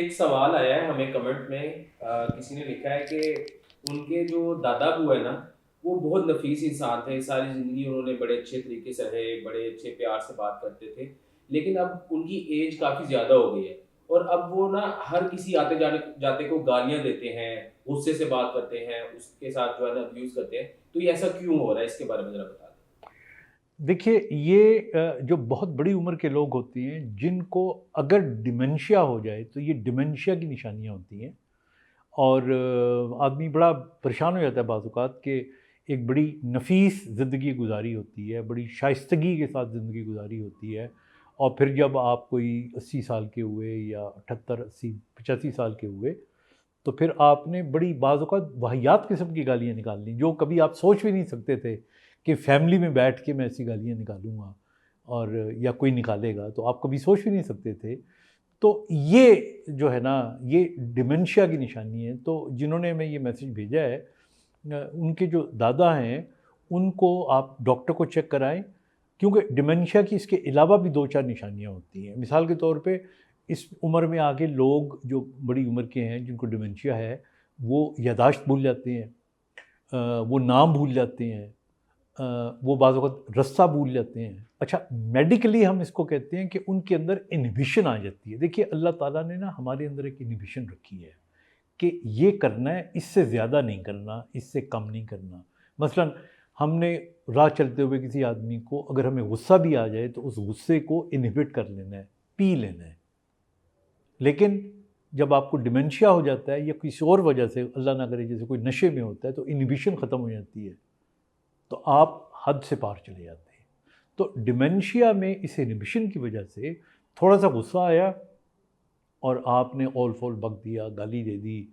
एक सवाल आया है हमें कमेंट में। किसी ने लिखा है कि उनके जो दादा अबू है ना, वो बहुत नफीस इंसान थे। सारी ज़िंदगी उन्होंने बड़े अच्छे तरीके से रहे, बड़े अच्छे प्यार से बात करते थे। लेकिन अब उनकी एज काफ़ी ज़्यादा हो गई है और अब वो ना हर किसी आते जाने जाते को गालियाँ देते हैं, गुस्से से बात करते हैं, उसके साथ जो है ना अब्यूज़ करते हैं। तो ये ऐसा क्यों हो रहा है? इसके बारे में ज़रा बता दें। देखिए, ये जो बहुत बड़ी उम्र के लोग होते हैं, जिनको अगर डिमेंशिया हो जाए, तो ये डिमेंशिया की निशानियाँ होती हैं। और आदमी बड़ा परेशान हो जाता है बाज़ औक़ात कि एक बड़ी नफ़ीस ज़िंदगी गुज़ारी होती है, बड़ी शाइस्तगी के साथ ज़िंदगी गुज़ारी होती है, और फिर जब आप कोई 80 साल के हुए या 78, 80, 85 साल के हुए, तो फिर आपने बड़ी बाज़ औक़ात वाहियात किस्म की गालियाँ निकाल ली, जो कभी आप सोच भी नहीं सकते थे कि फ़ैमिली में बैठ के मैं ऐसी गालियाँ निकालूँगा, और या कोई निकालेगा, तो आप कभी सोच भी नहीं सकते थे। तो ये जो है ना, ये डिमेंशिया की निशानी है। तो जिन्होंने हमें ये मैसेज भेजा है, उनके जो दादा हैं, उनको आप डॉक्टर को चेक कराएँ, क्योंकि डिमेंशिया की इसके अलावा भी 2-4 निशानियाँ होती हैं। मिसाल के तौर पे इस उम्र में आके लोग जो बड़ी उम्र के हैं, जिनको डिमेंशिया है, वो याददाश्त भूल जाते हैं, वो नाम भूल जाते हैं, वो बाज़ वक़्त रास्ता भूल जाते हैं। अच्छा, मेडिकली हम इसको कहते हैं कि उनके अंदर इन्हिबिशन आ जाती है। देखिए, अल्लाह ताला ने ना हमारे अंदर एक इन्हिबिशन रखी है कि ये करना है, इससे ज़्यादा नहीं करना, इससे कम नहीं करना। मसलन हमने राह चलते हुए किसी आदमी को, अगर हमें गुस्सा भी आ जाए, तो उस गुस्से को इन्हिबिट कर लेना है, पी लेना है। लेकिन जब आपको डिमेंशिया हो जाता है या किसी और वजह से, अल्लाह ना करे, जैसे कोई नशे में होता है, तो इन्हिबिशन ख़त्म हो जाती है, तो आप हद से पार चले जाते हैं। तो डिमेंशिया में इस इन्हिबिशन की वजह से थोड़ा-सा गुस्सा आया और आपने ओल-फोल बक दिया, गाली दे दी,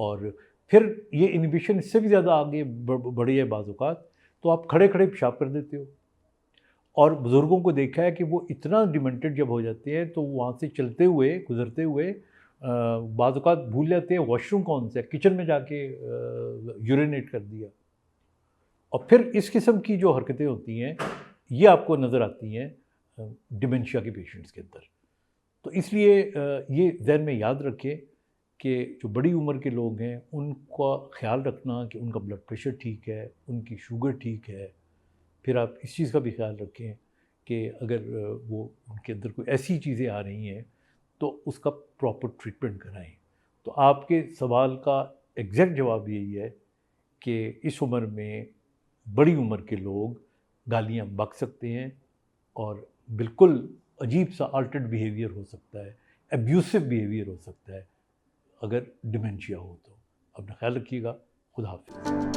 और फिर ये इन्हिबिशन इससे भी ज़्यादा आगे बढ़ी है बाज़ औक़ात, तो आप खड़े-खड़े पेशाब कर देते हो। और बुज़ुर्गों को देखा है कि वो इतना डिमेंटेड जब हो जाते हैं, तो वहाँ से चलते हुए, गुज़रते हुए बाज़ औक़ात भूल जाते हैं वॉशरूम कौन सा है, किचन में जाके यूरिनेट कर दिया। और फिर इस किस्म की जो हरकतें होती हैं, ये आपको नज़र आती हैं डिमेंशिया के पेशेंट्स के अंदर। तो इसलिए ये ज़हन में याद रखें कि जो बड़ी उम्र के लोग हैं, उनका ख़्याल रखना कि उनका ब्लड प्रेशर ठीक है, उनकी शुगर ठीक है। फिर आप इस चीज़ का भी ख़्याल रखें कि अगर वो उनके अंदर कोई ऐसी चीज़ें आ रही हैं, तो उसका प्रॉपर ट्रीटमेंट कराएँ। तो आपके सवाल का एग्ज़ैक्ट जवाब यही है कि इस उम्र में बड़ी उम्र के लोग गालियाँ बक सकते हैं, और बिल्कुल अजीब-सा अल्टर्ड बिहेवियर हो सकता है, अब्यूसिव बिहेवियर हो सकता है, अगर डिमेंशिया हो तो। अपना ख़्याल रखिएगा। खुदा हाफ़िज़।